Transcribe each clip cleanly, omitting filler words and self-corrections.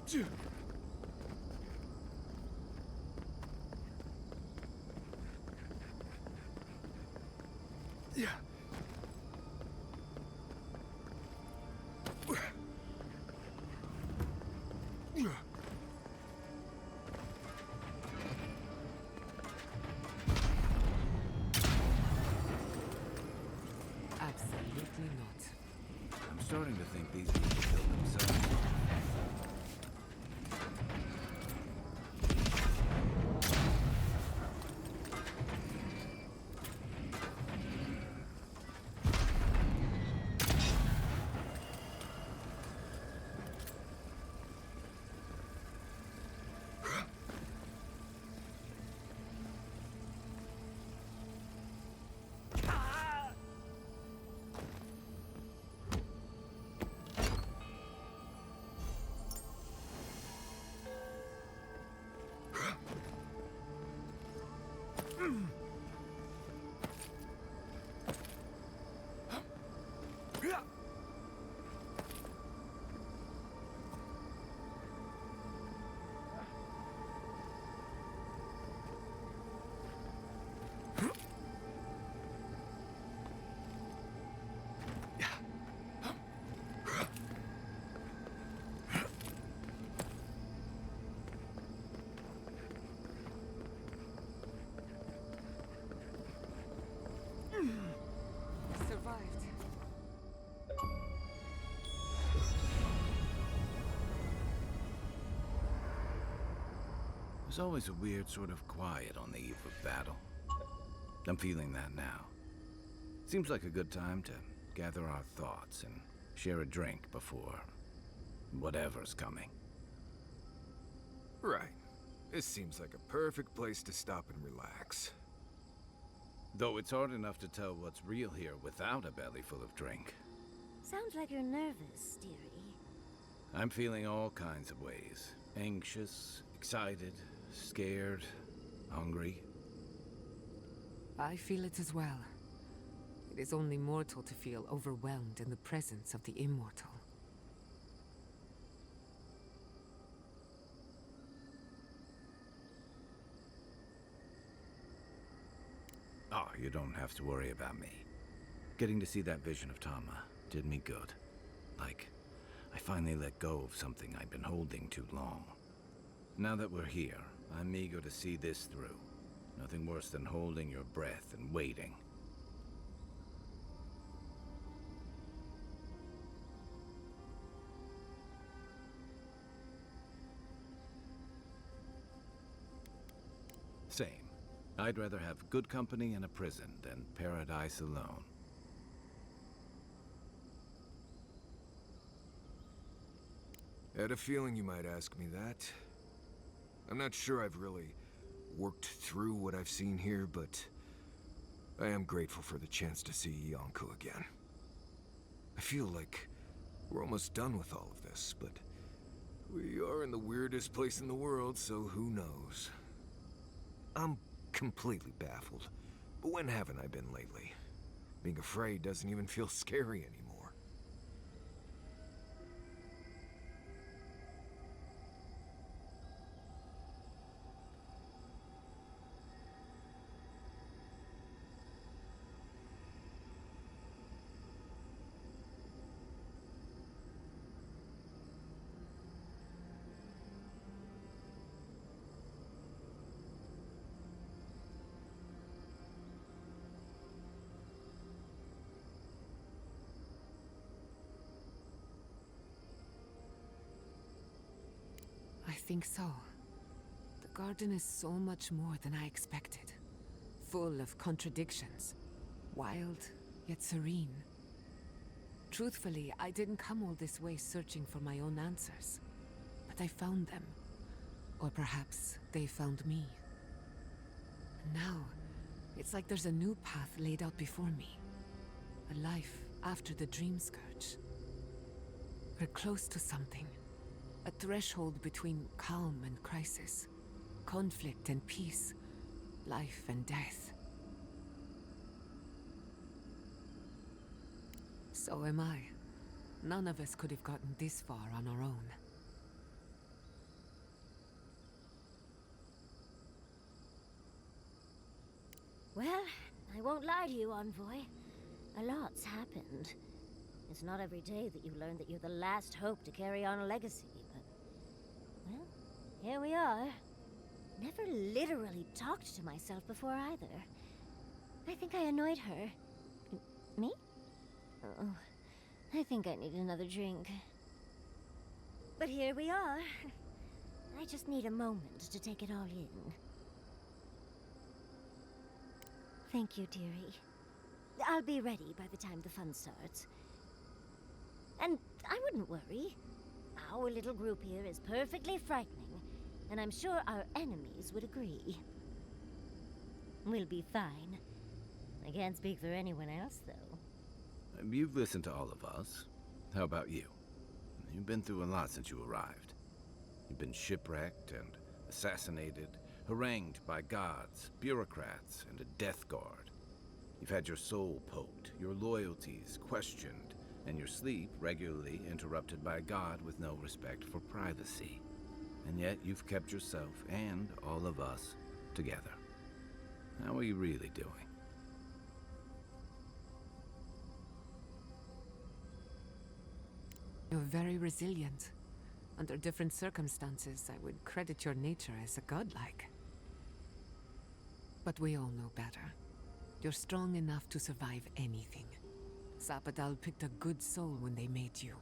Yeah. Absolutely not. I'm starting to think these people killed themselves. Survived. There's always a weird sort of quiet on the eve of battle. I'm feeling that now. Seems like a good time to gather our thoughts and share a drink before whatever's coming. Right. This seems like a perfect place to stop and relax. Though it's hard enough to tell what's real here without a belly full of drink. Sounds like you're nervous, dearie. I'm feeling all kinds of ways. Anxious, excited, scared, hungry. I feel it as well. It is only mortal to feel overwhelmed in the presence of the immortal. Oh, you don't have to worry about me. Getting to see that vision of Tama did me good. Like, I finally let go of something I'd been holding too long. Now that we're here, I'm eager to see this through. Nothing worse than holding your breath and waiting. Same. I'd rather have good company in a prison than paradise alone. I had a feeling you might ask me that. I'm not sure I've really worked through what I've seen here, but I am grateful for the chance to see Yonko again. I feel like we're almost done with all of this, but we are in the weirdest place in the world, so who knows? I'm completely baffled, but when haven't I been lately? Being afraid doesn't even feel scary anymore. I think so. The garden is so much more than I expected. Full of contradictions. Wild, yet serene. Truthfully, I didn't come all this way searching for my own answers. But I found them. Or perhaps they found me. And now, it's like there's a new path laid out before me. A life after the dream scourge. We're close to something. A threshold between calm and crisis. Conflict and peace. Life and death. So am I. None of us could have gotten this far on our own. Well, I won't lie to you, Envoy. A lot's happened. It's not every day that you learn that you're the last hope to carry on a legacy, but... well, here we are. Never literally talked to myself before either. I think I annoyed her. Me? Oh, I think I need another drink. But here we are. I just need a moment to take it all in. Thank you, dearie. I'll be ready by the time the fun starts. And I wouldn't worry. Our little group here is perfectly frightening, and I'm sure our enemies would agree. We'll be fine. I can't speak for anyone else, though. You've listened to all of us. How about you? You've been through a lot since you arrived. You've been shipwrecked and assassinated, harangued by gods, bureaucrats, and a death guard. You've had your soul poked, your loyalties questioned, and your sleep regularly interrupted by a god with no respect for privacy. And yet you've kept yourself and all of us together. How are you really doing? You're very resilient. Under different circumstances, I would credit your nature as a godlike. But we all know better. You're strong enough to survive anything. Zapadal picked a good soul when they made you.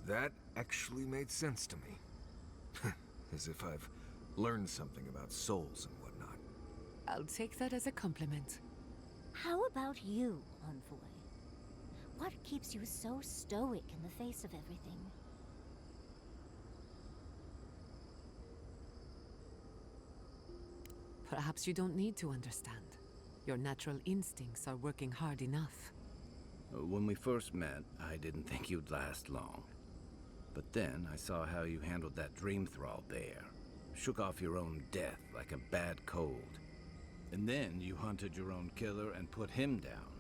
That actually made sense to me. As if I've learned something about souls and whatnot. I'll take that as a compliment. How about you, Envoy? What keeps you so stoic in the face of everything? Perhaps you don't need to understand. Your natural instincts are working hard enough. When we first met, I didn't think you'd last long. But then I saw how you handled that dream thrall bear. Shook off your own death like a bad cold. And then you hunted your own killer and put him down.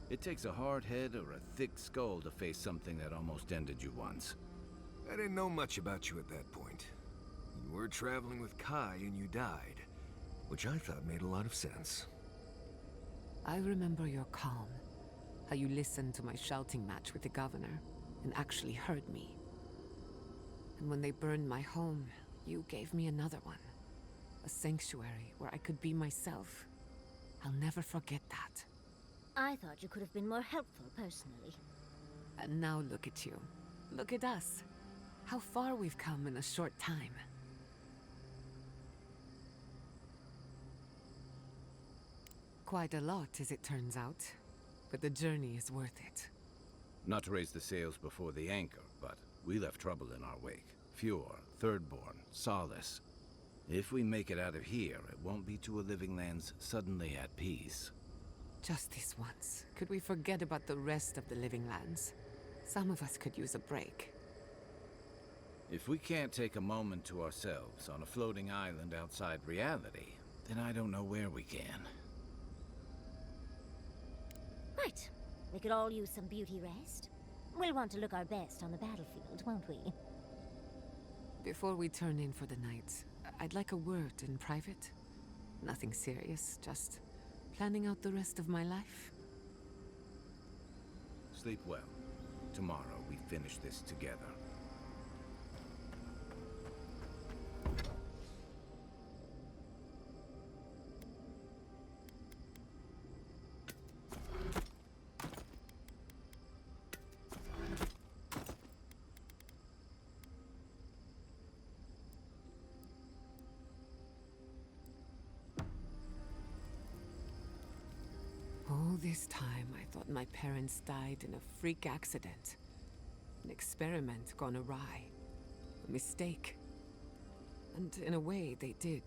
It takes a hard head or a thick skull to face something that almost ended you once. I didn't know much about you at that point. You were traveling with Kai and you died, which I thought made a lot of sense. I remember your calm. How you listened to my shouting match with the governor and actually heard me. And when they burned my home, you gave me another one. A sanctuary where I could be myself. I'll never forget that. I thought you could have been more helpful personally. And now look at you. Look at us. How far we've come in a short time. Quite a lot, as it turns out. But the journey is worth it. Not to raise the sails before the anchor, but we left trouble in our wake. Fjord, Thirdborn, Solace. If we make it out of here, it won't be to a living lands suddenly at peace. Just this once. Could we forget about the rest of the living lands? Some of us could use a break. If we can't take a moment to ourselves on a floating island outside reality, then I don't know where we can. Right. We could all use some beauty rest. We'll want to look our best on the battlefield, won't we? Before we turn in for the night, I'd like a word in private. Nothing serious, just planning out the rest of my life. Sleep well. Tomorrow we finish this together. All this time, I thought my parents died in a freak accident. An experiment gone awry. A mistake. And in a way, they did.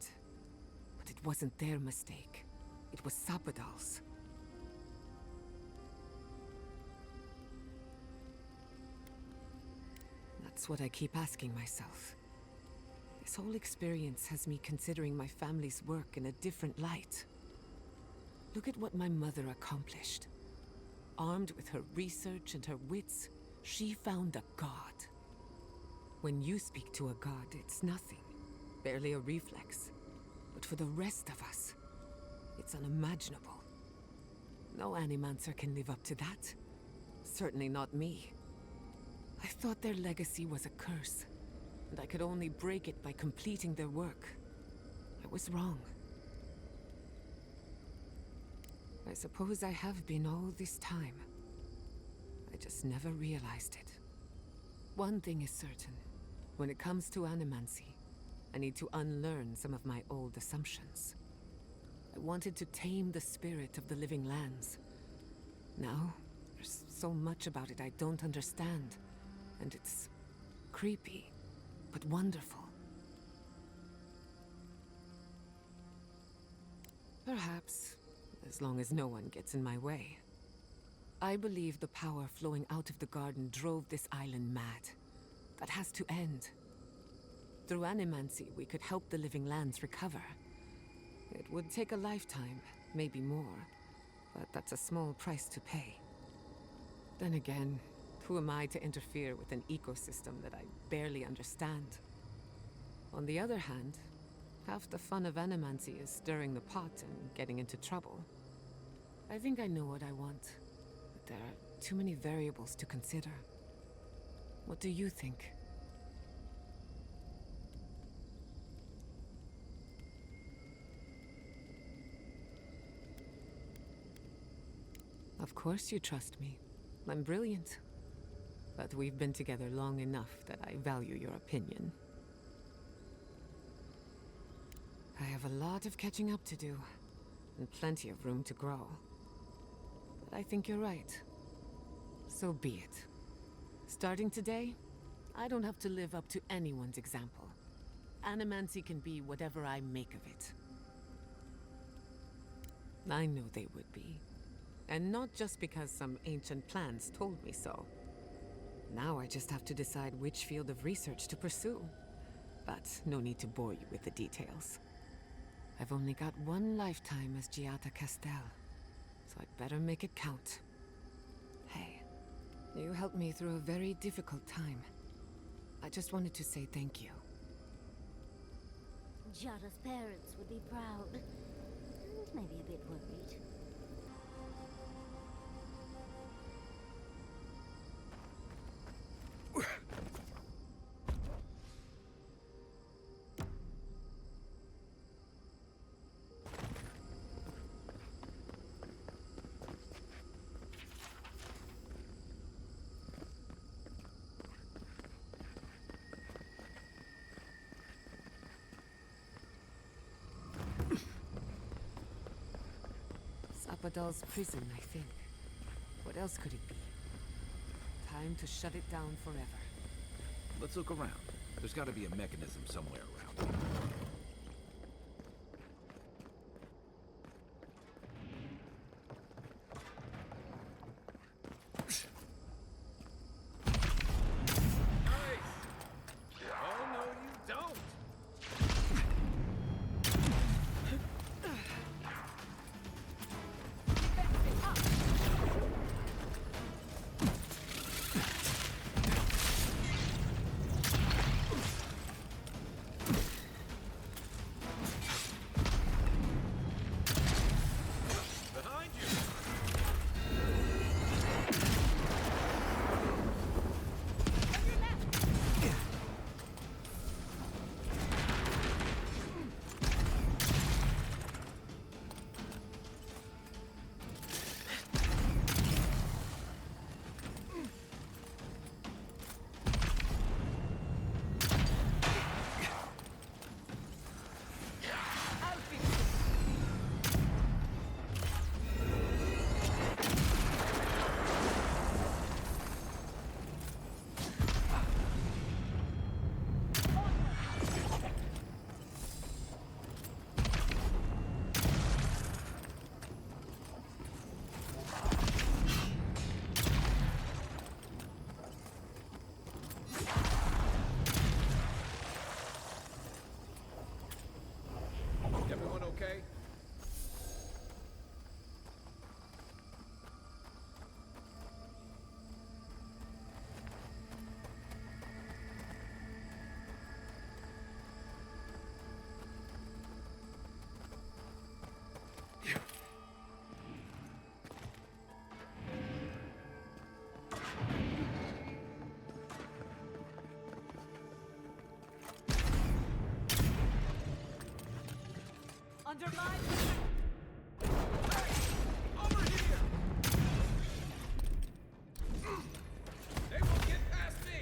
But it wasn't their mistake. It was Zapadal's. That's what I keep asking myself. This whole experience has me considering my family's work in a different light. Look at what my mother accomplished. Armed with her research and her wits, she found a god. When you speak to a god, it's nothing. Barely a reflex. But for the rest of us, It's unimaginable. No Animancer can live up to that. Certainly not me. I thought their legacy was a curse, and I could only break it by completing their work. I was wrong. I suppose I have been all this time. I just never realized it. One thing is certain. When it comes to animancy, I need to unlearn some of my old assumptions. I wanted to tame the spirit of the living lands. Now, there's so much about it I don't understand. And it's creepy, but wonderful. Perhaps, as long as no one gets in my way. I believe the power flowing out of the garden drove this island mad. That has to end. Through animancy, we could help the living lands recover. It would take a lifetime, maybe more, but that's a small price to pay. Then again, who am I to interfere with an ecosystem that I barely understand? On the other hand, half the fun of animancy is stirring the pot and getting into trouble. I think I know what I want, but there are too many variables to consider. What do you think? Of course you trust me. I'm brilliant. But we've been together long enough that I value your opinion. I have a lot of catching up to do, and plenty of room to grow. But I think you're right. So be it. Starting today, I don't have to live up to anyone's example. Animancy can be whatever I make of it. I know they would be. And not just because some ancient plans told me so. Now I just have to decide which field of research to pursue. But no need to bore you with the details. I've only got one lifetime as Giata Castel, so I'd better make it count. Hey, you helped me through a very difficult time. I just wanted to say thank you. Jada's parents would be proud, and maybe a bit worried. Zapadal's prison, I think. What else could it be? Time to shut it down forever. Let's look around. There's got to be a mechanism somewhere around here. under my... Over here! They won't get past me!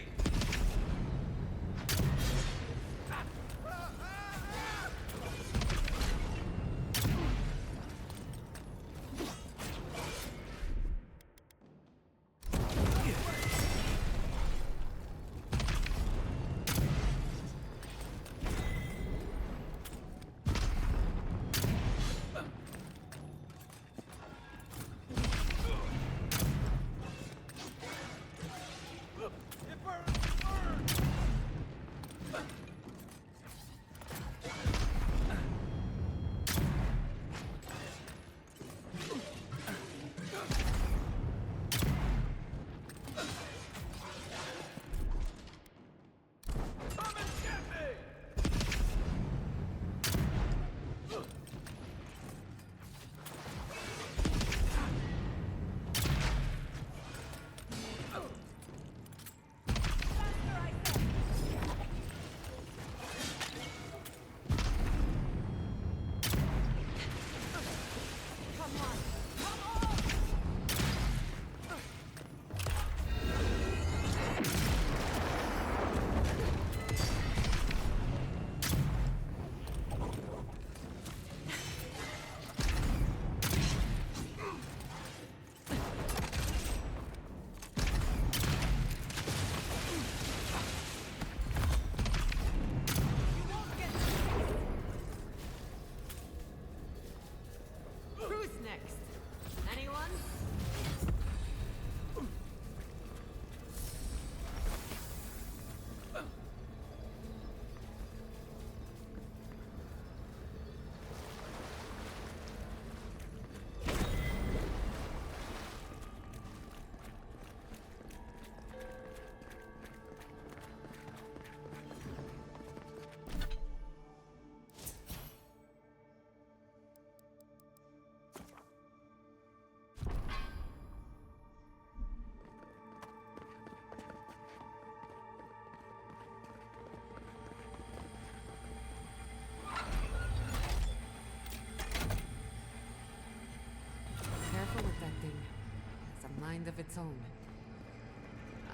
Mind of its own.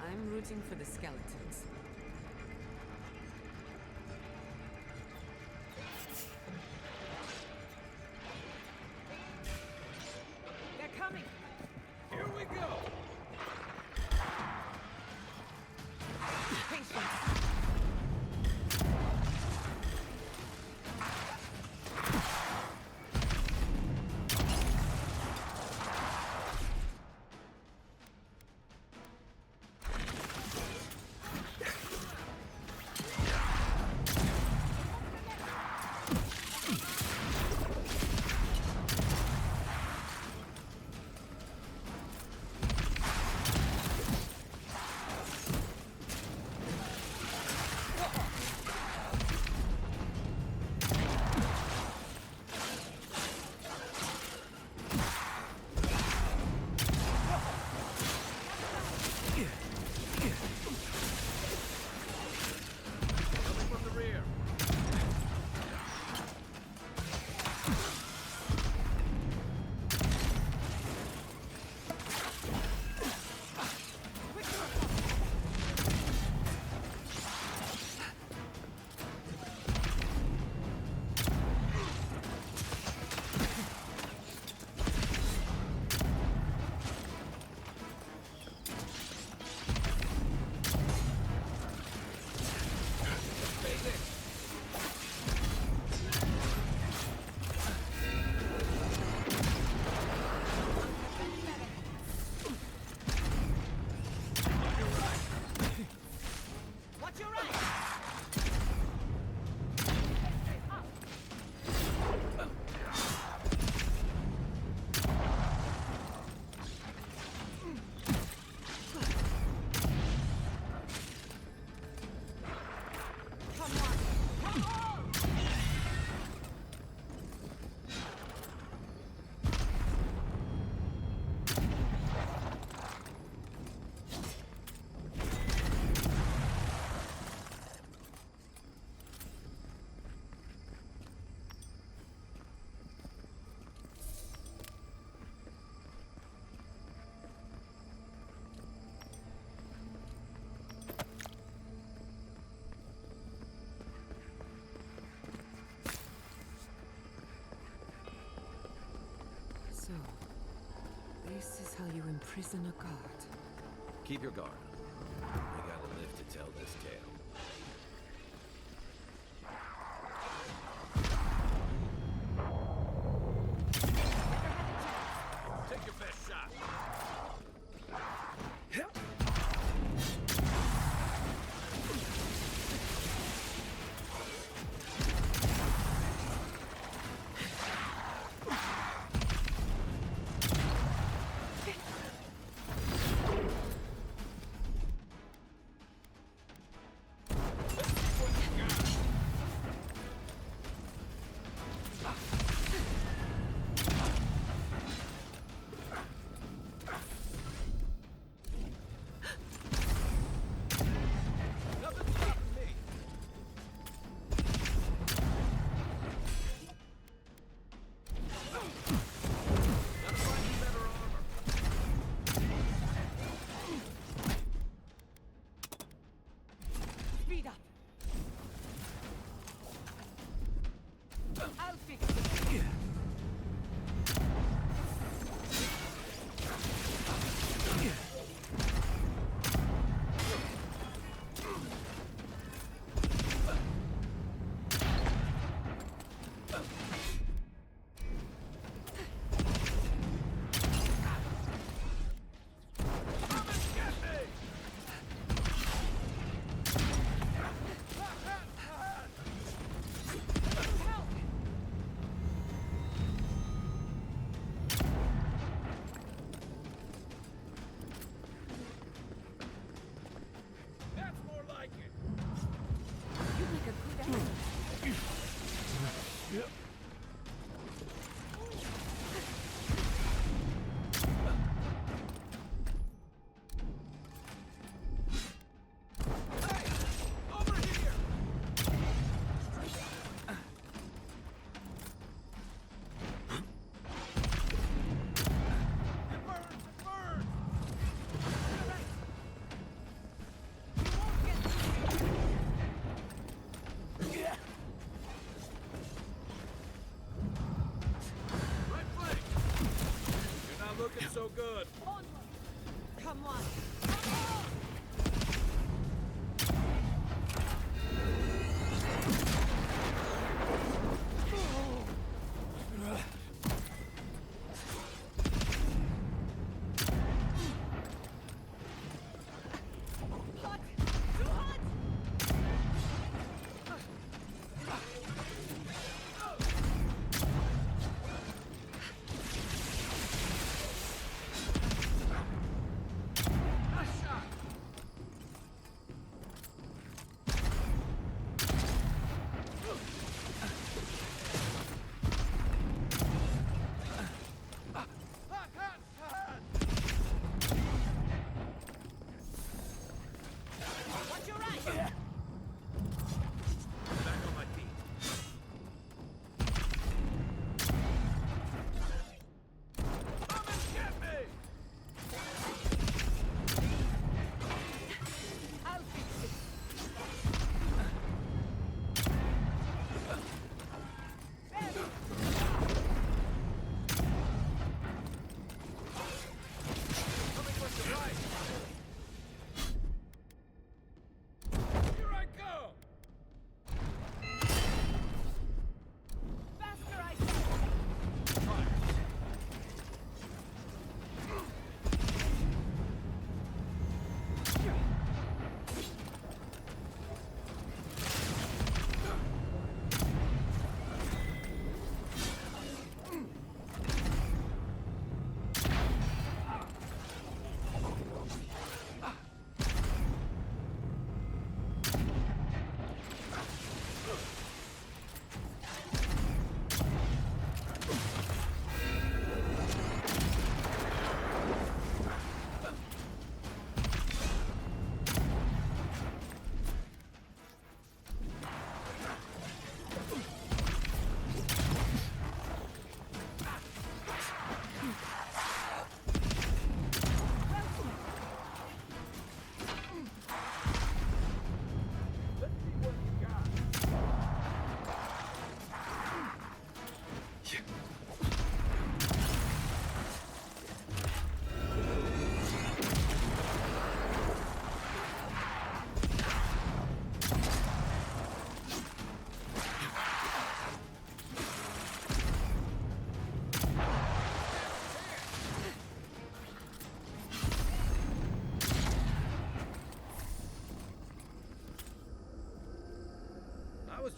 I'm rooting for the skeletons. They're coming! Here we go! Patience! This is how you imprison a god. Keep your guard. We gotta live to tell this tale. Take your best shot. Speed up! I'll fix it! Looking so good. Come on!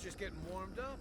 just getting warmed up.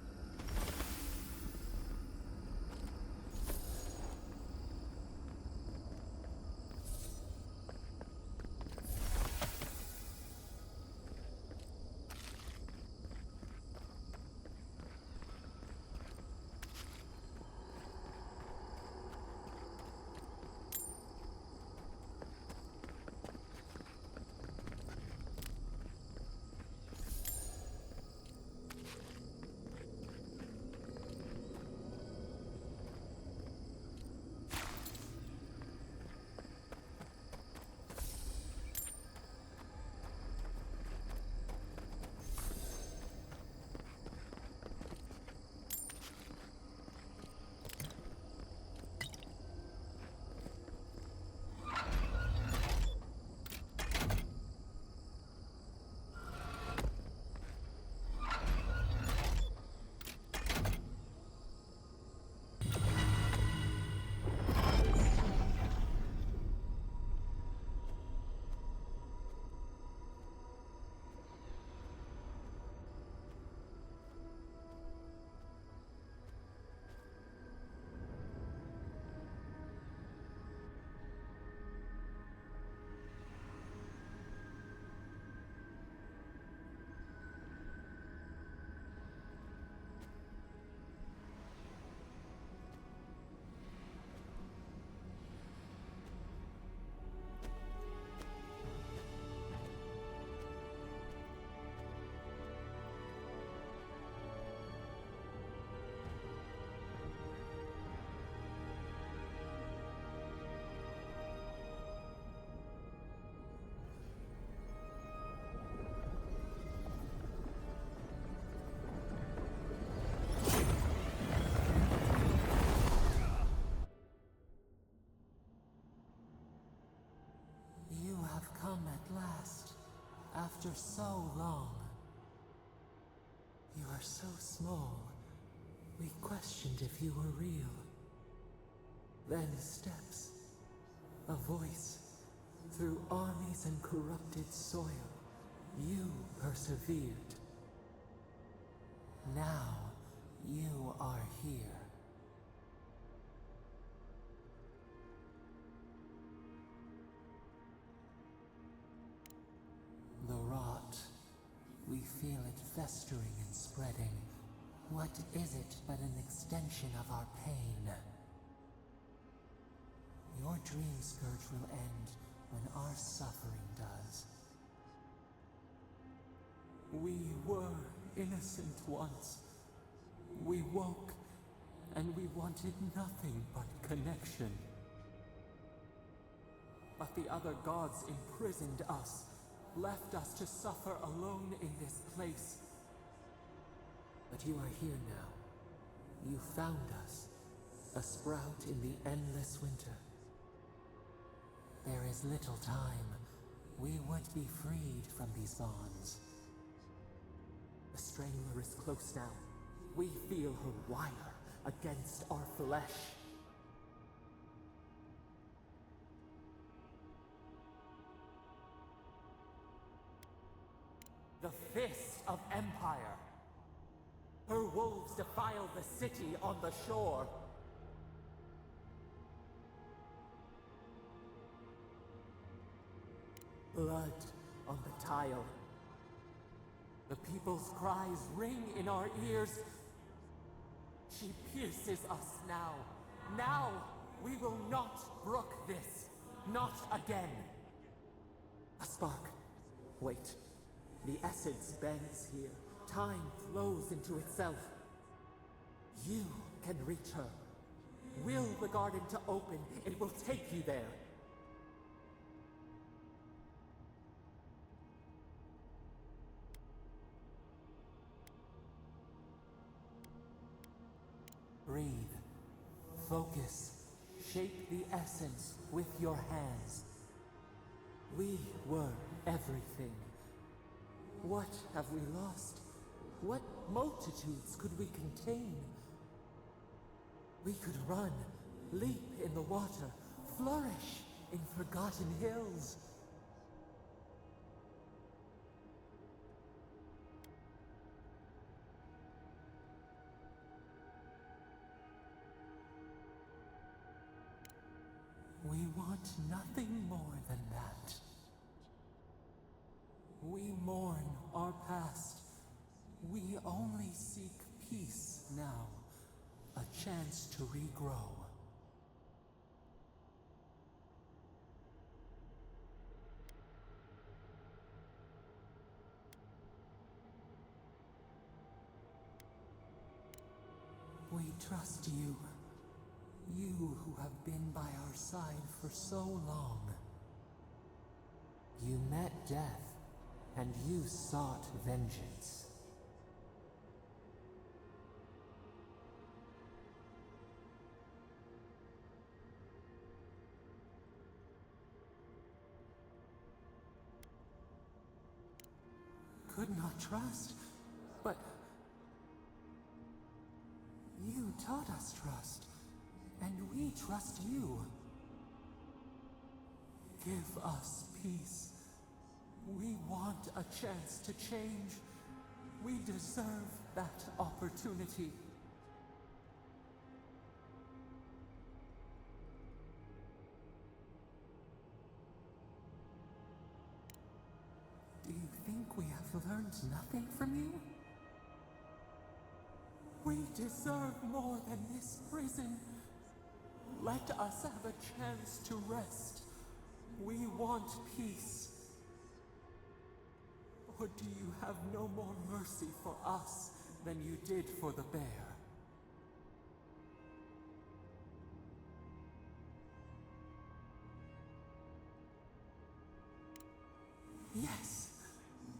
You have come at last, after so long. You are so small, we questioned if you were real. Then steps, a voice, through armies and corrupted soil. You persevered. Now, you are here. The rot. We feel it festering and spreading. What is it but an extension of our pain? Your dream scourge will end when our suffering does. We were innocent once. We woke, and we wanted nothing but connection. But the other gods imprisoned us, left us to suffer alone in this place. But you are here now. You found us, a sprout in the endless winter. There is little time. We would be freed from these bonds. The Strangler is close now. We feel her wire against our flesh. The fist of Empire. Her wolves defile the city on the shore. Blood on the tile. The people's cries ring in our ears. She pierces us now. Now, we will not brook this. Not again. A spark. Wait. The essence bends here. Time flows into itself. You can reach her. Will the garden to open, it will take you there. Breathe. Focus. Shape the essence with your hands. We were everything. What have we lost? What multitudes could we contain? We could run, leap in the water, flourish in forgotten hills. We want nothing more than that. We mourn our past. We only seek peace now. A chance to regrow. We trust you. You who have been by our side for so long. You met death, and you sought vengeance. Could not trust, but you taught us trust, and we trust you. Give us peace. We want a chance to change. We deserve that opportunity. Do you think we have learned nothing from you? We deserve more than this prison. Let us have a chance to rest. We want peace. Or do you have no more mercy for us than you did for the bear? Yes,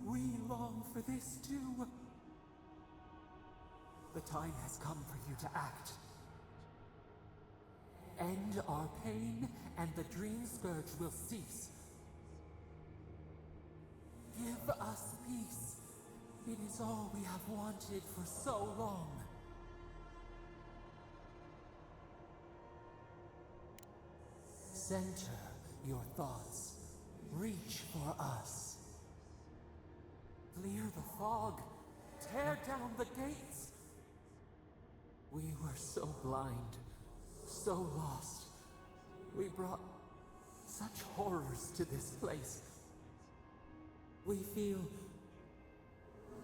we long for this too. The time has come for you to act. End our pain, and the dream scourge will cease. Give us peace. It is all we have wanted for so long. Center your thoughts. Reach for us. Clear the fog. Tear down the gates. We were so blind, so lost. We brought such horrors to this place. We feel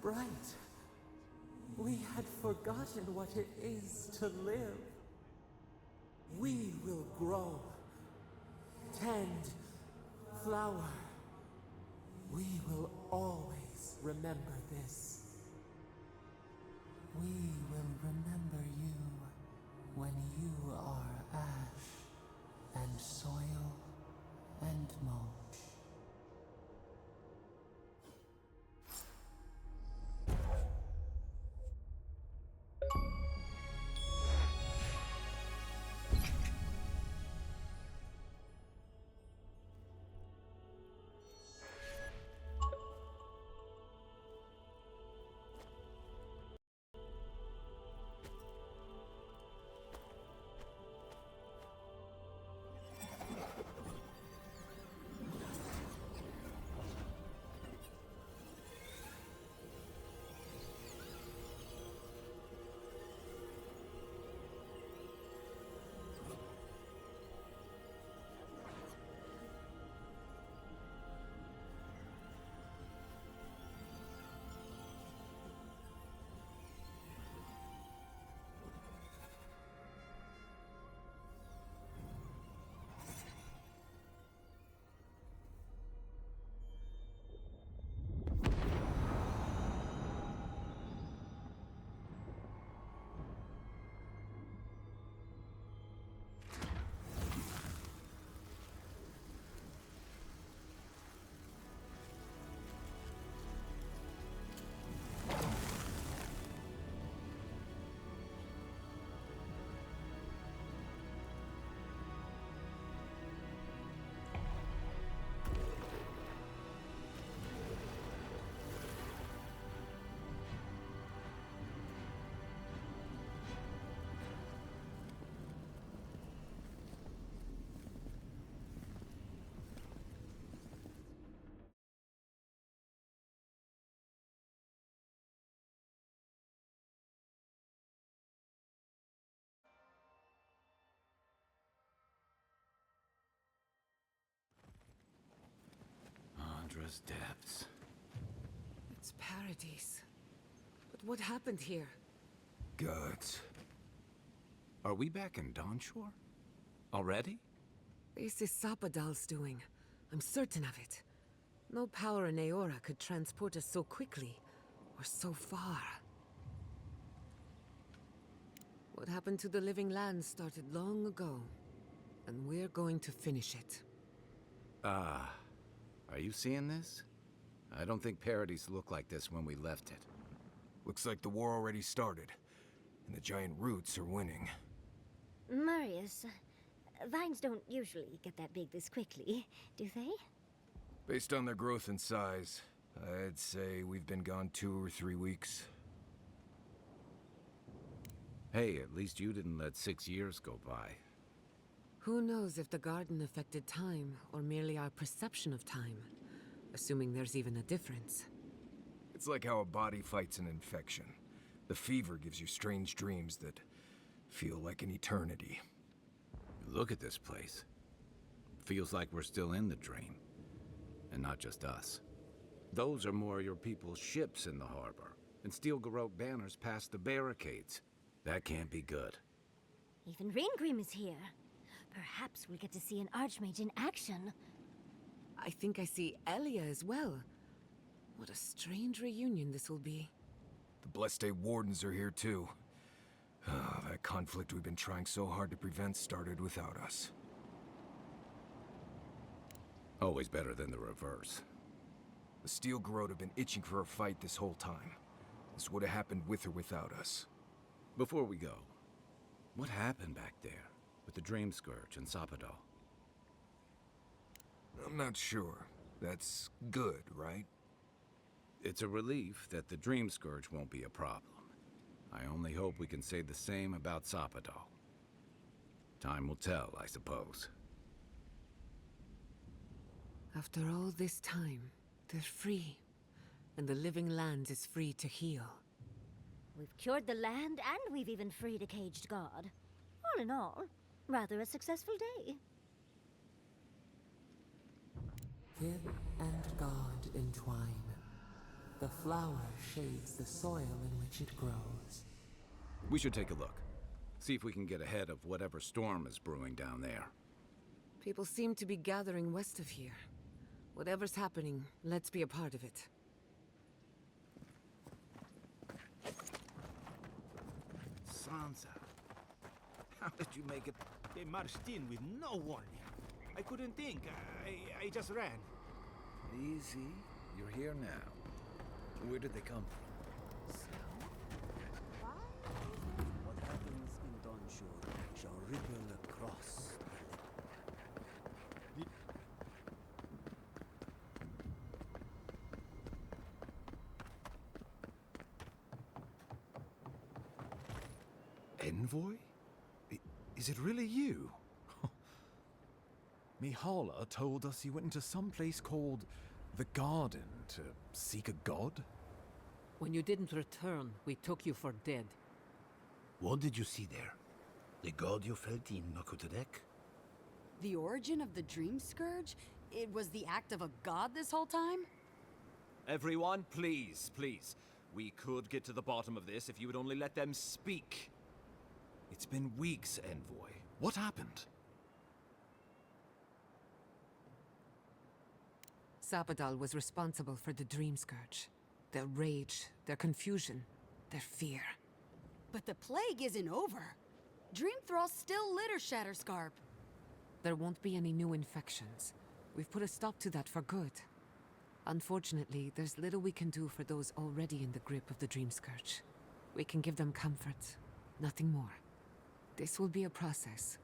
bright. We had forgotten what it is to live. We will grow, tend, flower. We will always remember this. We will remember you when you are ash and soil and mulch. Terra's depths. It's paradise. But what happened here? Gods. Are we back in Dawnshore? Already? This is Sapadal's doing. I'm certain of it. No power in Aora could transport us so quickly, or so far. What happened to the living land started long ago, and we're going to finish it. Are you seeing this? I don't think Paradise looked like this when we left it. Looks like the war already started, and the giant roots are winning. Marius, vines don't usually get that big this quickly, do they? Based on their growth and size, I'd say we've been gone 2 or 3 weeks. Hey, at least you didn't let 6 years go by. Who knows if the garden affected time, or merely our perception of time, assuming there's even a difference. It's like how a body fights an infection. The fever gives you strange dreams that feel like an eternity. Look at this place. Feels like we're still in the dream. And not just us. Those are more your people's ships in the harbor, and steel Garrote banners past the barricades. That can't be good. Even Reingrim is here. Perhaps we'll get to see an Archmage in action. I think I see Elia as well. What a strange reunion this will be. The Blessed Wardens are here too. That conflict we've been trying so hard to prevent started without us. Always better than the reverse. The Steel Garrote have been itching for a fight this whole time. This would have happened with or without us. Before we go, what happened back there with the Dream Scourge and Sapadal? I'm not sure. That's good, right? It's a relief that the Dream Scourge won't be a problem. I only hope we can say the same about Sapadal. Time will tell, I suppose. After all this time, they're free. And the living land is free to heal. We've cured the land, and we've even freed a caged god. All in all, rather a successful day. Kid and God entwine. The flower shades the soil in which it grows. We should take a look. See if we can get ahead of whatever storm is brewing down there. People seem to be gathering west of here. Whatever's happening, let's be a part of it. Sansa, how did you make it? They marched in with no warning. I couldn't think. I just ran. Easy. You're here now. Where did they come from? What happens in Dawnshore shall ripple across Envoy? Is it really you? Mihala told us you went into some place called the Garden to seek a god? When you didn't return, we took you for dead. What did you see there? The god you felt in Makutadek? The origin of the Dream Scourge? It was the act of a god this whole time? Everyone, please, please. We could get to the bottom of this if you would only let them speak. It's been weeks, Envoy. What happened? Sapadal was responsible for the Dream Scourge. Their rage, their confusion, their fear. But the plague isn't over. Dream Thrall still litter Shatterscarp. There won't be any new infections. We've put a stop to that for good. Unfortunately, there's little we can do for those already in the grip of the Dream Scourge. We can give them comfort, nothing more. This will be a process.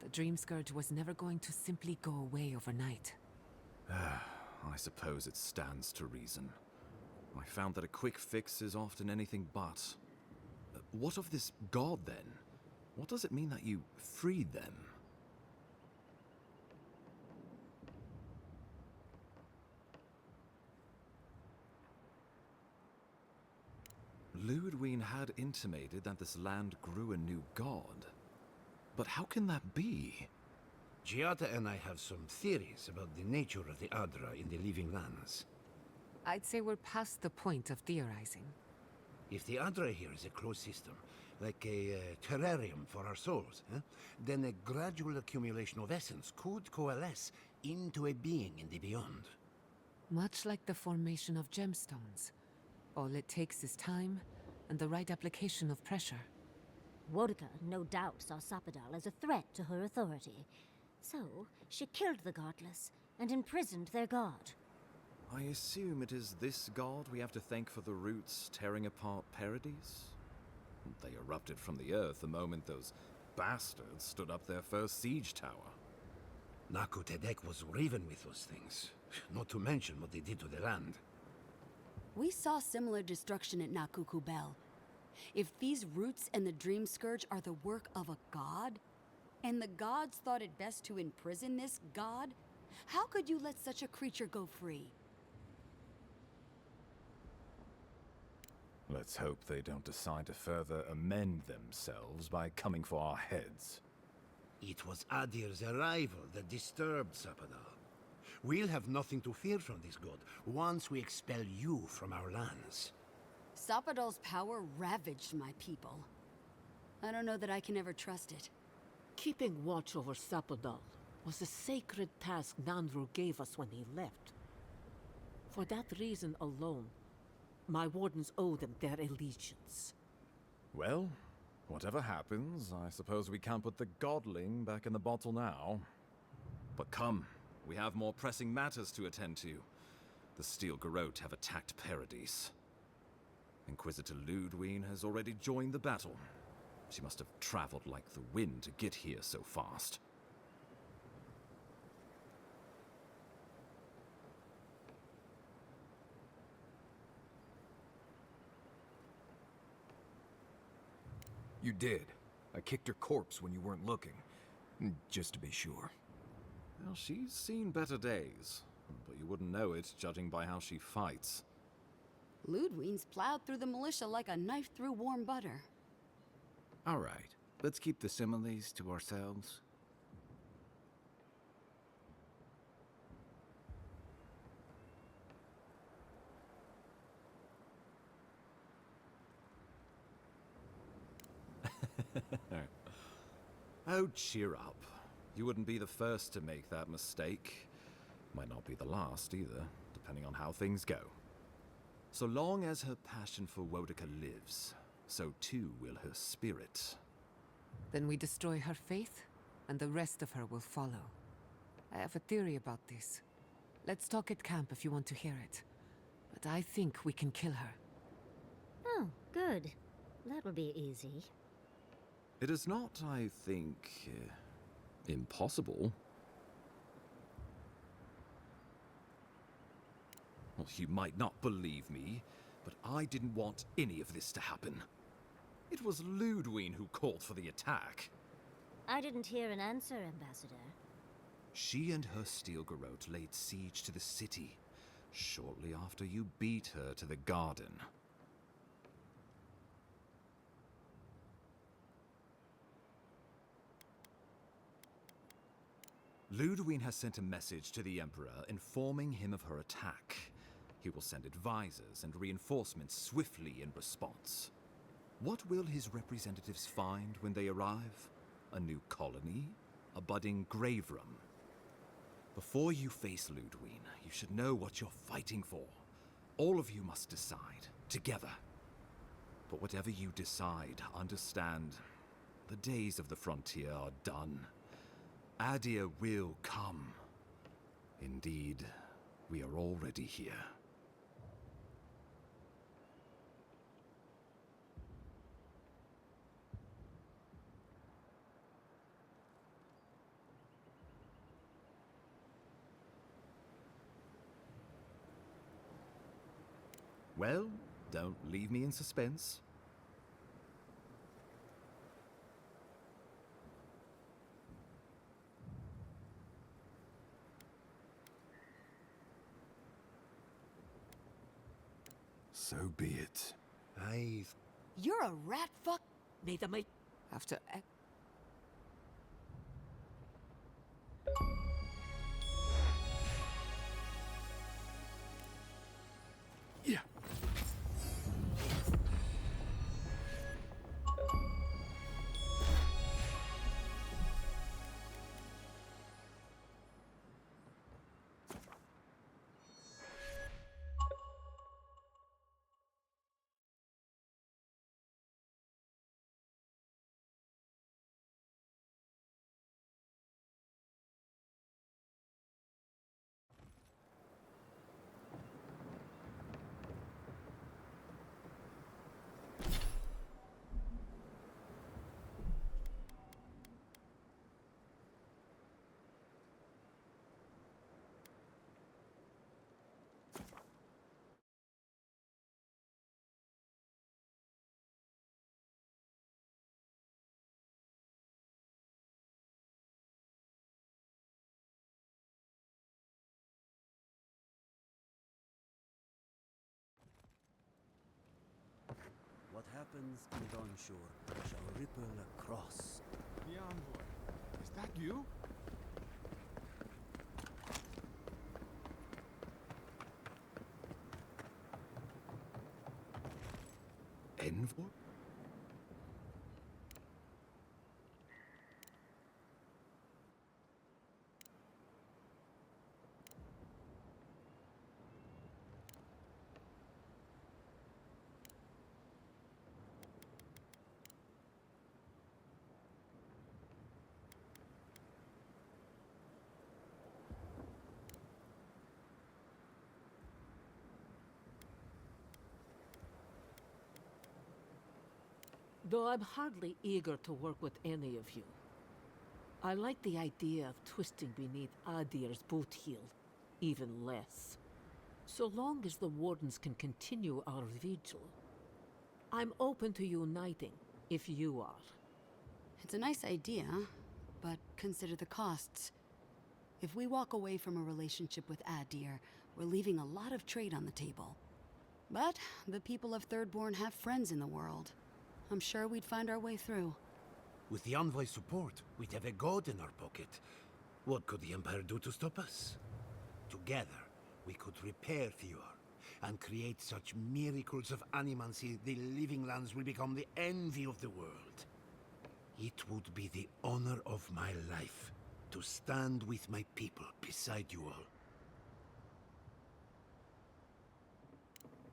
The Dream Scourge was never going to simply go away overnight. I suppose it stands to reason. I found that a quick fix is often anything but. What of this god, then? What does it mean that you freed them? Ludwine had intimated that this land grew a new god. But how can that be? Giata and I have some theories about the nature of the Adra in the living lands. I'd say we're past the point of theorizing. If the Adra here is a closed system, like a terrarium for our souls, then a gradual accumulation of essence could coalesce into a being in the beyond. Much like the formation of gemstones. All it takes is time and the right application of pressure. Wodka no doubt saw Sapadal as a threat to her authority. So, she killed the Godless and imprisoned their god. I assume it is this god we have to thank for the roots tearing apart Paradise? They erupted from the earth the moment those bastards stood up their first siege tower. Naku Tedek was riven with those things, not to mention what they did to the land. We saw similar destruction at Nakuku Bell. If these roots and the Dream Scourge are the work of a god, and the gods thought it best to imprison this god, how could you let such a creature go free? Let's hope they don't decide to further amend themselves by coming for our heads. It was Adir's arrival that disturbed Sapadal. We'll have nothing to fear from this god once we expel you from our lands. Sapadal's power ravaged my people. I don't know that I can ever trust it. Keeping watch over Sapadal was a sacred task Nandru gave us when he left. For that reason alone, my wardens owe them their allegiance. Well, whatever happens, I suppose we can't put the godling back in the bottle now. But come, we have more pressing matters to attend to. The Steel Garrote have attacked Paradise. Inquisitor Ludwine has already joined the battle. She must have traveled like the wind to get here so fast. You did. I kicked her corpse when you weren't looking. Just to be sure. Well, she's seen better days, but you wouldn't know it judging by how she fights. Ludwine's plowed through the militia like a knife through warm butter. All right, let's keep the similes to ourselves. Oh, cheer up. You wouldn't be the first to make that mistake. Might not be the last either, depending on how things go. So long as her passion for Wodka lives, so too will her spirit. Then we destroy her faith, and the rest of her will follow. I have a theory about this. Let's talk at camp if you want to hear it. But I think we can kill her. Oh, good. That will be easy. It is not, I think, impossible. Well, you might not believe me, but I didn't want any of this to happen. It was Ludwine who called for the attack. I didn't hear an answer, Ambassador. She and her Steel Garrote laid siege to the city, shortly after you beat her to the garden. Ludwine has sent a message to the Emperor informing him of her attack. He will send advisors and reinforcements swiftly in response. What will his representatives find when they arrive? A new colony? A budding grave room? Before you face Ludwine, you should know what you're fighting for. All of you must decide, together. But whatever you decide, understand, the days of the frontier are done. Adir will come. Indeed, we are already here. Well, don't leave me in suspense. So be it. You're a rat fuck. May the might. After happens in Dawnshore shall ripple across. The envoy. Is that you? Envoy? Though I'm hardly eager to work with any of you. I like the idea of twisting beneath Adir's boot heel even less. So long as the Wardens can continue our vigil, I'm open to uniting, if you are. It's a nice idea, but consider the costs. If we walk away from a relationship with Adir, we're leaving a lot of trade on the table. But the people of Thirdborn have friends in the world. I'm sure we'd find our way through. With the Envoy's support, we'd have a god in our pocket. What could the Empire do to stop us? Together, we could repair Fior, and create such miracles of animancy the Living Lands will become the envy of the world. It would be the honor of my life to stand with my people beside you all.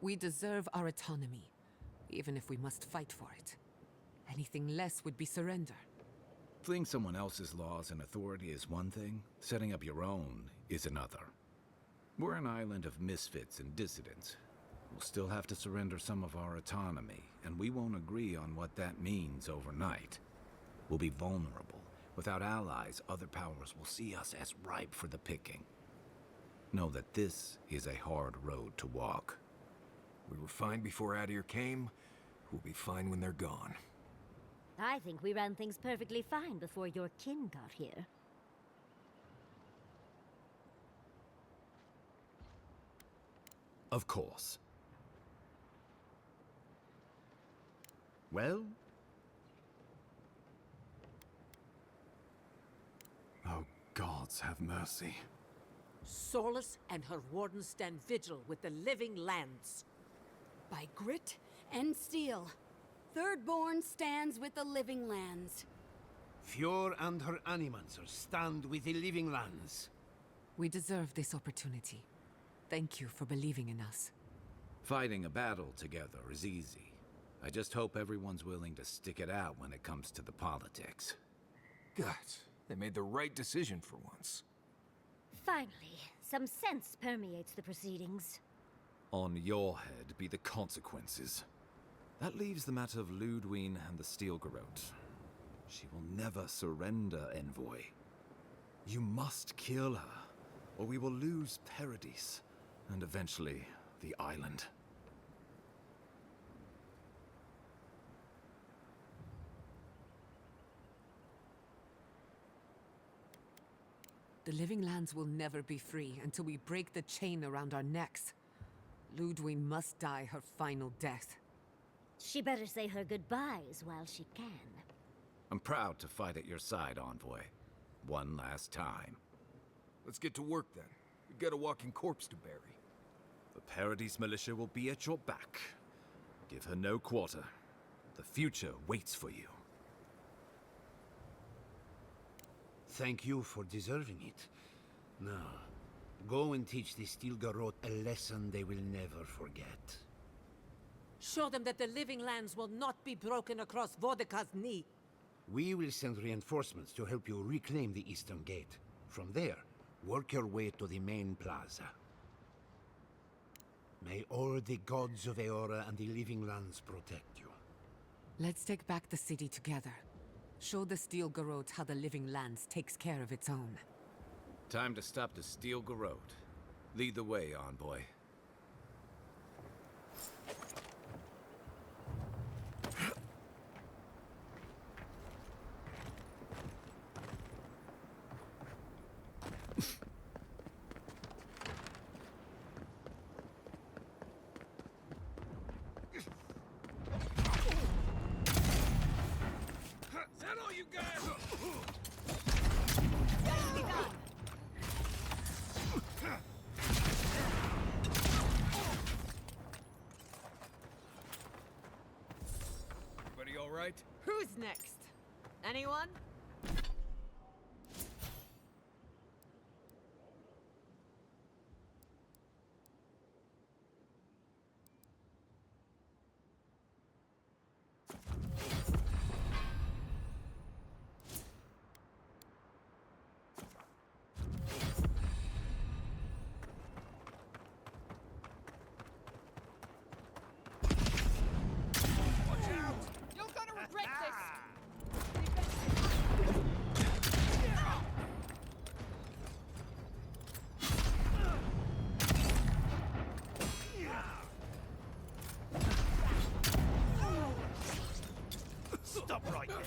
We deserve our autonomy, even if we must fight for it. Anything less would be surrender. Fleeing someone else's laws and authority is one thing, setting up your own is another. We're an island of misfits and dissidents. We'll still have to surrender some of our autonomy, and we won't agree on what that means overnight. We'll be vulnerable. Without allies, other powers will see us as ripe for the picking. Know that this is a hard road to walk. We were fine before Adir came. We'll be fine when they're gone. I think we ran things perfectly fine before your kin got here. Of course. Well? Oh, gods have mercy. Solus and her Wardens stand vigil with the Living Lands. By grit and steel, Thirdborn stands with the Living Lands. Fior and her animancers stand with the Living Lands. We deserve this opportunity. Thank you for believing in us. Fighting a battle together is easy. I just hope everyone's willing to stick it out when it comes to the politics. God, they made the right decision for once. Finally, some sense permeates the proceedings. On your head be the consequences. That leaves the matter of Ludwine and the Steel Garrote. She will never surrender, Envoy. You must kill her, or we will lose Paradise, and eventually the island. The Living Lands will never be free until we break the chain around our necks. Ludwine must die her final death. She better say her goodbyes while she can. I'm proud to fight at your side, Envoy. One last time. Let's get to work then. We've got a walking corpse to bury. The Paradise Militia will be at your back. Give her no quarter. The future waits for you. Thank you for deserving it. Now, go and teach the Steel Garrote a lesson they will never forget. Show them that the Living Lands will not be broken across Vodka's knee. We will send reinforcements to help you reclaim the Eastern Gate. From there, work your way to the main plaza. May all the gods of Eora and the Living Lands protect you. Let's take back the city together. Show the Steel Garrote how the Living Lands takes care of its own. Time to stop the Steel Garrote. Lead the way, Envoy. Who's next? Anyone? You're gonna regret this! Stop right there!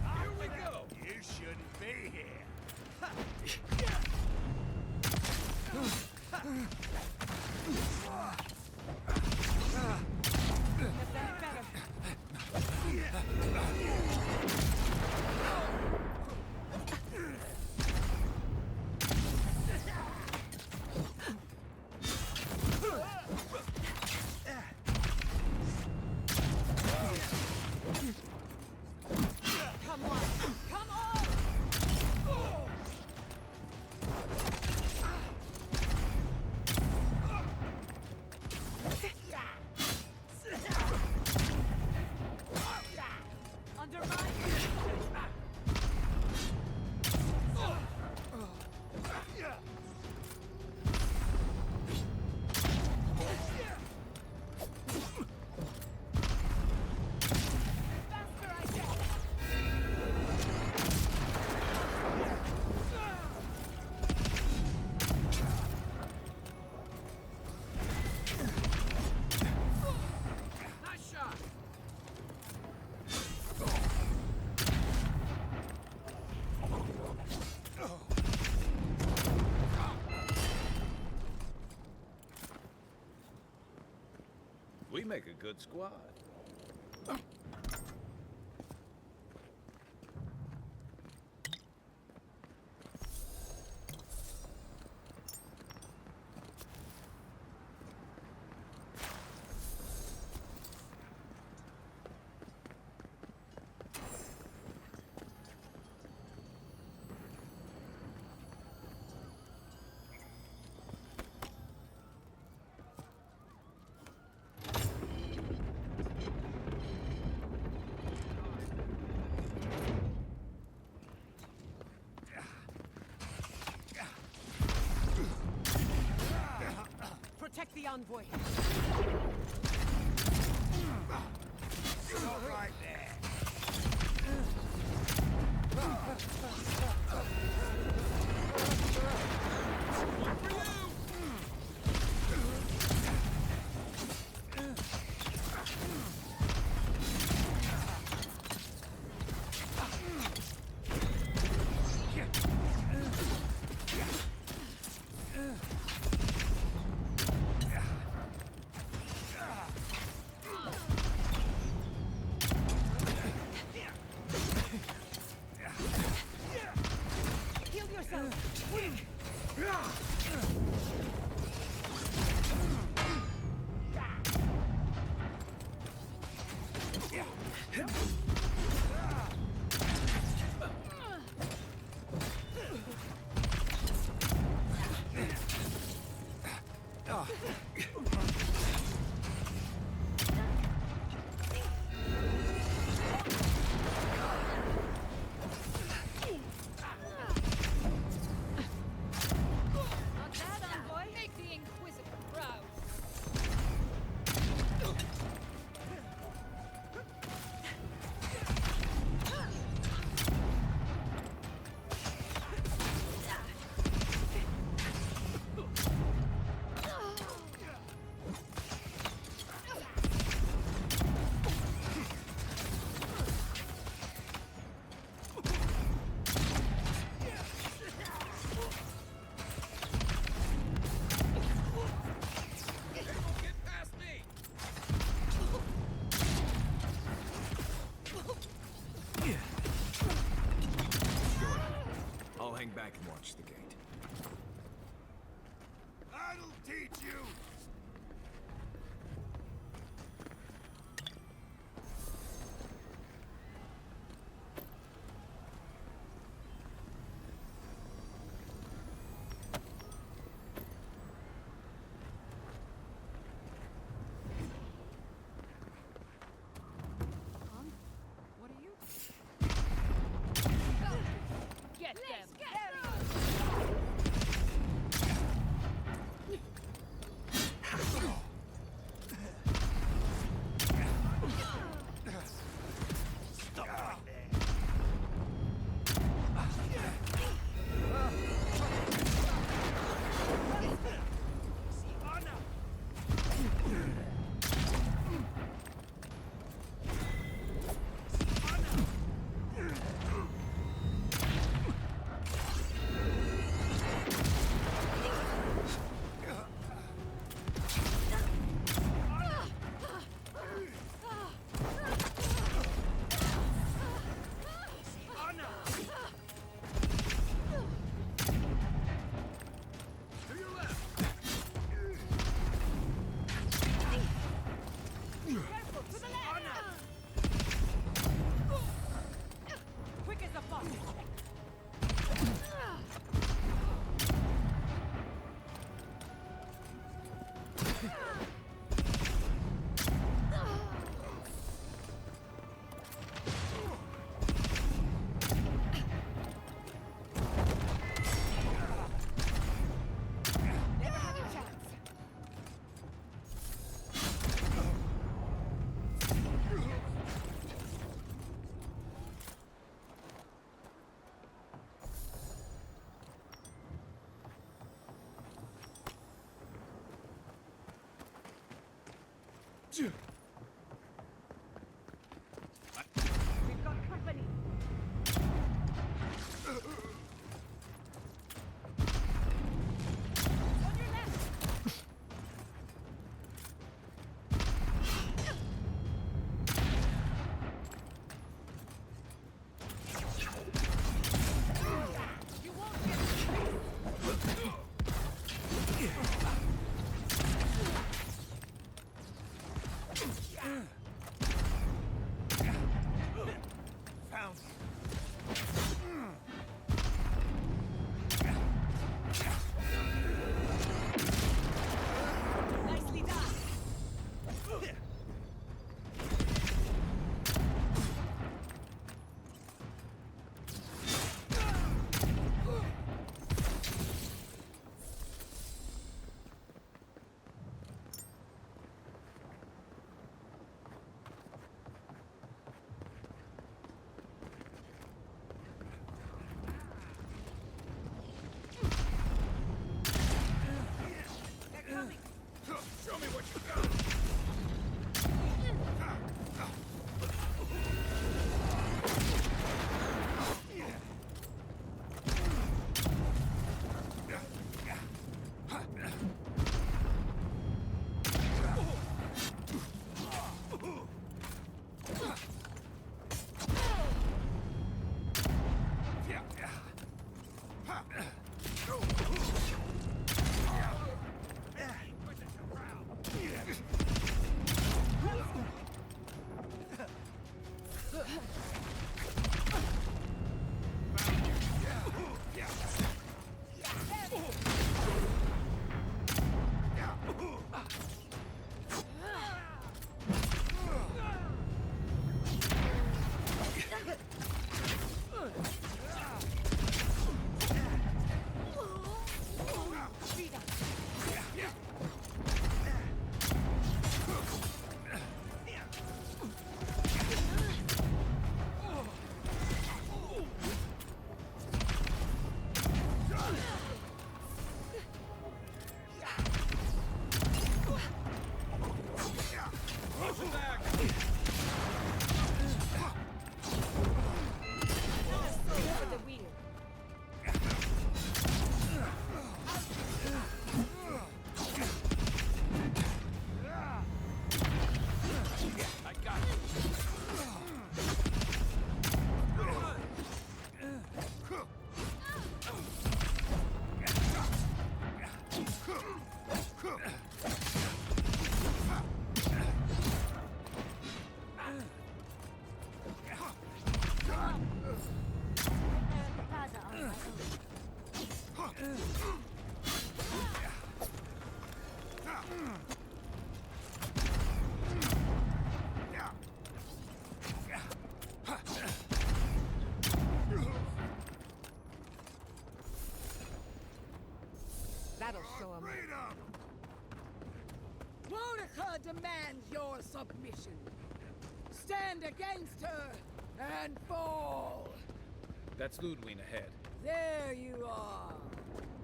Here we go! You shouldn't be here! Come on! Come on! Undermine! Faster, I guess! Nice shot! We make a good squad. Protect the envoy! Stop right there! Heal yourself! Not bad, envoy! Make the Inquisitor proud! hang back and watch the gate. I'll teach you! What are you? Get them! Stop right there! Quick as a fox! Never have a chance! We've got company! On your left! You won't get show 'em. Freedom! Monica demands your submission. Stand against her and fall. That's Ludwig ahead. There you are.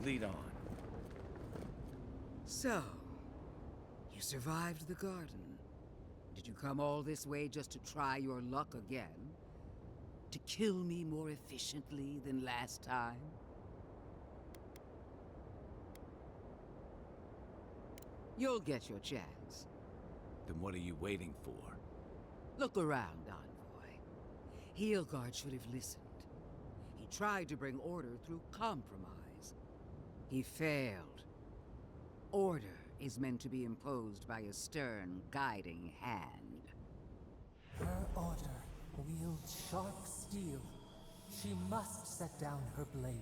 Lead on. So, you survived the garden. Did you come all this way just to try your luck again? To kill me more efficiently than last time? You'll get your chance. Then what are you waiting for? Look around, Envoy. Heelguard should have listened. He tried to bring order through compromise. He failed. Order is meant to be imposed by a stern, guiding hand. Her order wields sharp steel. She must set down her blade.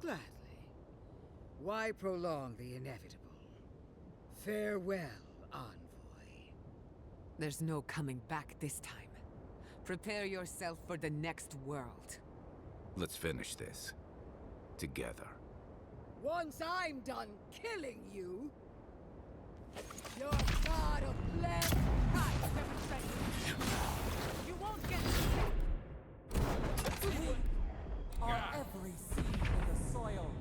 Gladly. Why prolong the inevitable? Farewell, Envoy. There's no coming back this time. Prepare yourself for the next world. Let's finish this. Together. Once I'm done killing you, your god of flesh, I demonstrate. You won't get We are every seed in the soil.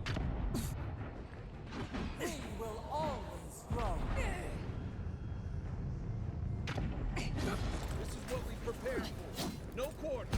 We will always grow. This is what we prepared for. No quarter.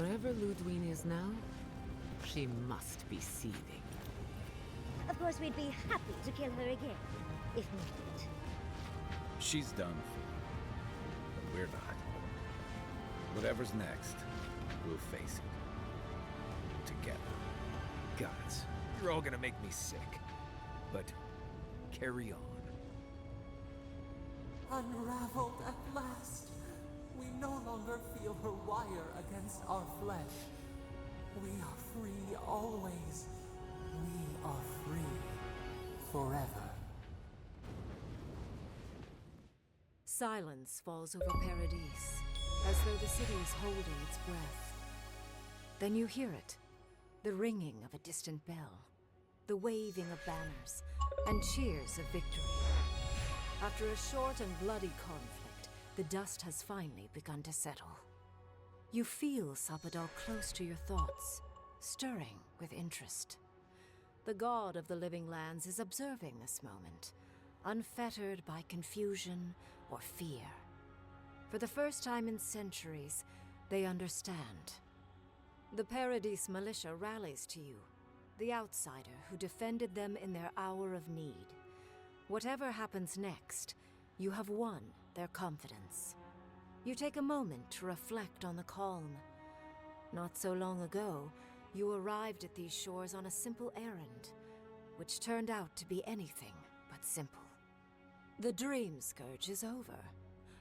Wherever Ludwine is now, she must be seething. Of course, we'd be happy to kill her again, if needed. She's done for, but we're not. Whatever's next, we'll face it. Together. Gods, you're all gonna make me sick. But carry on. Unraveled at last. We no longer feel her wire against our flesh. We are free always. We are free forever. Silence falls over Paradise, as though the city is holding its breath. Then you hear it, the ringing of a distant bell, the waving of banners, and cheers of victory. After a short and bloody conflict, the dust has finally begun to settle. You feel Sapodal close to your thoughts, stirring with interest. The god of the living lands is observing this moment, unfettered by confusion or fear. For the first time in centuries, they understand. The Paradise militia rallies to you, the outsider who defended them in their hour of need. Whatever happens next, you have won their confidence. You take a moment to reflect on the calm. Not so long ago, you arrived at these shores on a simple errand, which turned out to be anything but simple. The Dream Scourge is over,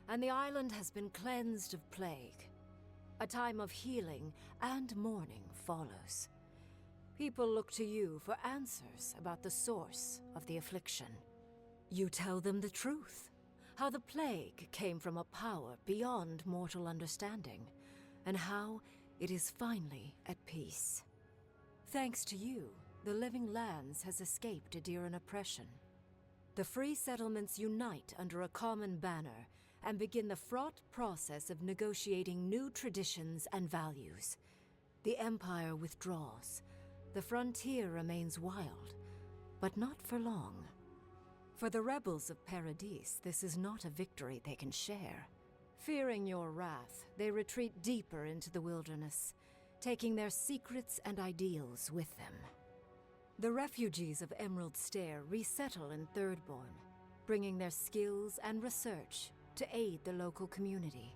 and the island has been cleansed of plague. A time of healing and mourning follows. People look to you for answers about the source of the affliction. You tell them the truth, how the plague came from a power beyond mortal understanding, and how it is finally at peace. Thanks to you, the Living Lands has escaped Adiran oppression. The free settlements unite under a common banner and begin the fraught process of negotiating new traditions and values. The Empire withdraws. The frontier remains wild, but not for long. For the rebels of Paradise, this is not a victory they can share. Fearing your wrath, they retreat deeper into the wilderness, taking their secrets and ideals with them. The refugees of Emerald Stair resettle in Thirdborn, bringing their skills and research to aid the local community.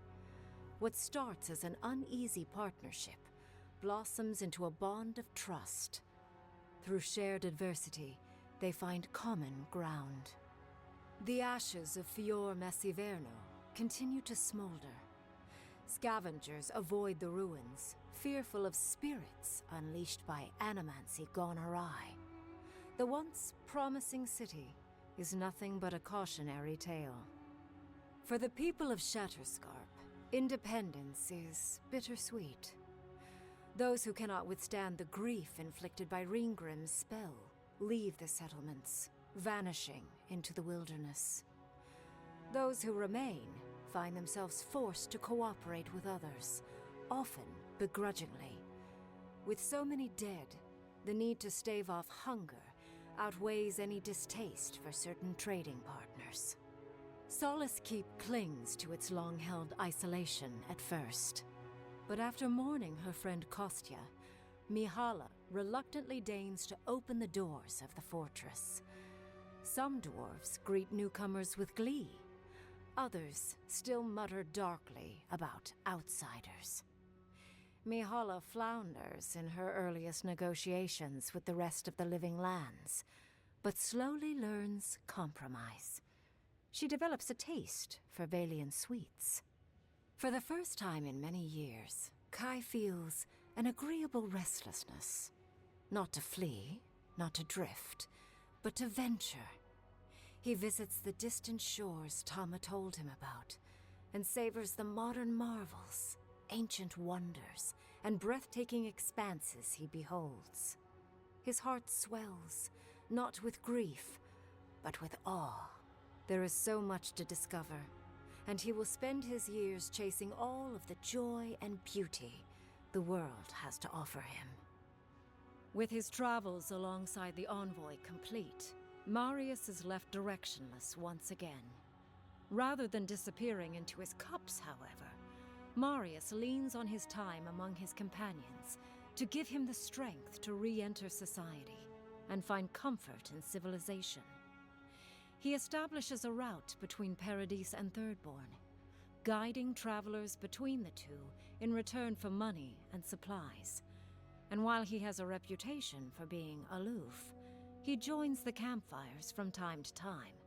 What starts as an uneasy partnership blossoms into a bond of trust. Through shared adversity, they find common ground. The ashes of Fior Messiverno continue to smolder. Scavengers avoid the ruins, fearful of spirits unleashed by animancy gone awry. The once promising city is nothing but a cautionary tale. For the people of Shatterscarp, independence is bittersweet. Those who cannot withstand the grief inflicted by Ringgrim's spell leave the settlements, vanishing into the wilderness. Those who remain find themselves forced to cooperate with others, often begrudgingly. With so many dead, the need to stave off hunger outweighs any distaste for certain trading partners. Solace Keep clings to its long-held isolation at first. But after mourning her friend Kostya, Mihala reluctantly deigns to open the doors of the fortress. Some dwarves greet newcomers with glee. Others still mutter darkly about outsiders. Mihala flounders in her earliest negotiations with the rest of the Living Lands, but slowly learns compromise. She develops a taste for Valian sweets. For the first time in many years, Kai feels an agreeable restlessness. Not to flee, not to drift, but to venture. He visits the distant shores Tama told him about, and savors the modern marvels, ancient wonders, and breathtaking expanses he beholds. His heart swells, not with grief, but with awe. There is so much to discover, and he will spend his years chasing all of the joy and beauty the world has to offer him. With his travels alongside the envoy complete, Marius is left directionless once again. Rather than disappearing into his cups, however, Marius leans on his time among his companions to give him the strength to re-enter society and find comfort in civilization. He establishes a route between Paradise and Thirdborn, guiding travelers between the two in return for money and supplies. And while he has a reputation for being aloof, he joins the campfires from time to time,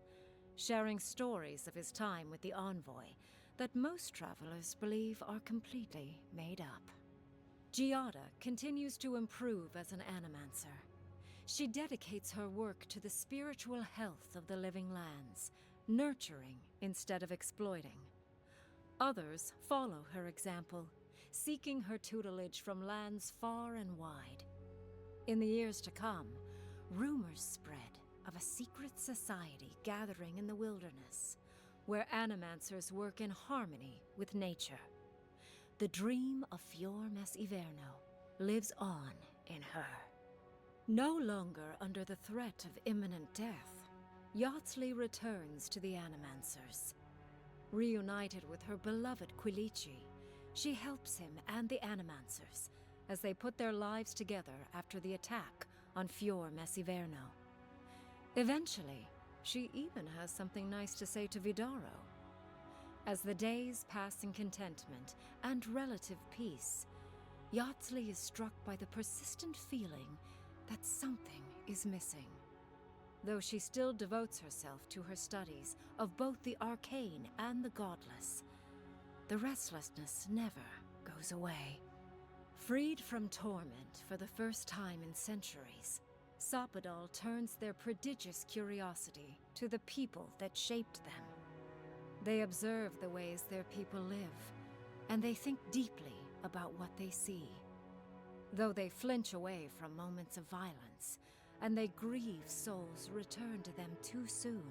sharing stories of his time with the envoy that most travelers believe are completely made up. Giada continues to improve as an animancer. She dedicates her work to the spiritual health of the living lands, nurturing instead of exploiting. Others follow her example, seeking her tutelage from lands far and wide. In the years to come, rumors spread of a secret society gathering in the wilderness, where animancers work in harmony with nature. The dream of Fior Mes Iverno lives on in her. No longer under the threat of imminent death, Yatsley returns to the Animancers. Reunited with her beloved Quilici, she helps him and the Animancers as they put their lives together after the attack on Fior Mes Iverno. Eventually, she even has something nice to say to Vidaro. As the days pass in contentment and relative peace, Yatsley is struck by the persistent feeling that something is missing. Though she still devotes herself to her studies of both the arcane and the godless, the restlessness never goes away. Freed from torment for the first time in centuries, Sapadal turns their prodigious curiosity to the people that shaped them. They observe the ways their people live, and they think deeply about what they see. Though they flinch away from moments of violence, and they grieve souls returned to them too soon,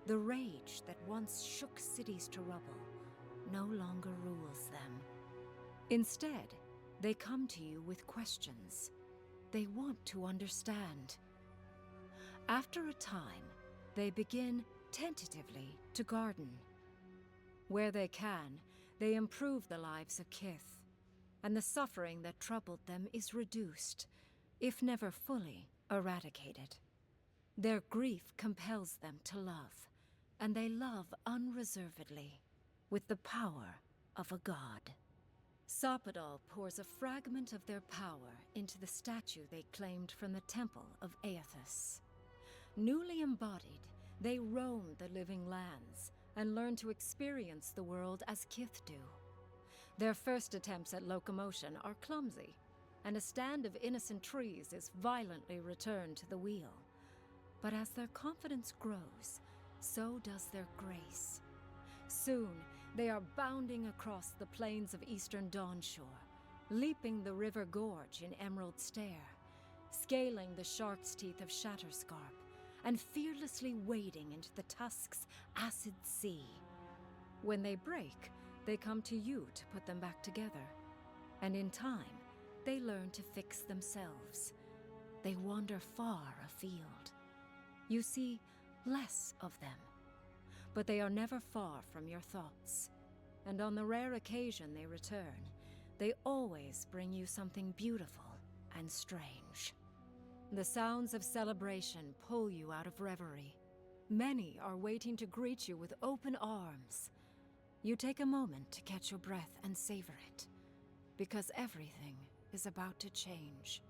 the rage that once shook cities to rubble no longer rules them. Instead, they come to you with questions. They want to understand. After a time, they begin, tentatively, to garden. Where they can, they improve the lives of Kith, and the suffering that troubled them is reduced, if never fully eradicated. Their grief compels them to love, and they love unreservedly, with the power of a god. Sapadal pours a fragment of their power into the statue they claimed from the temple of Aethys. Newly embodied, they roam the living lands and learn to experience the world as Kith do. Their first attempts at locomotion are clumsy, and a stand of innocent trees is violently returned to the wheel. But as their confidence grows, so does their grace. Soon, they are bounding across the plains of eastern Dawnshore, leaping the river gorge in Emerald Stair, scaling the shark's teeth of Shatterscarp, and fearlessly wading into the Tusk's acid sea. When they break, they come to you to put them back together, and in time, they learn to fix themselves. They wander far afield. You see less of them, but they are never far from your thoughts, and on the rare occasion they return, they always bring you something beautiful and strange. The sounds of celebration pull you out of reverie. Many are waiting to greet you with open arms. You take a moment to catch your breath and savor it, because everything is about to change.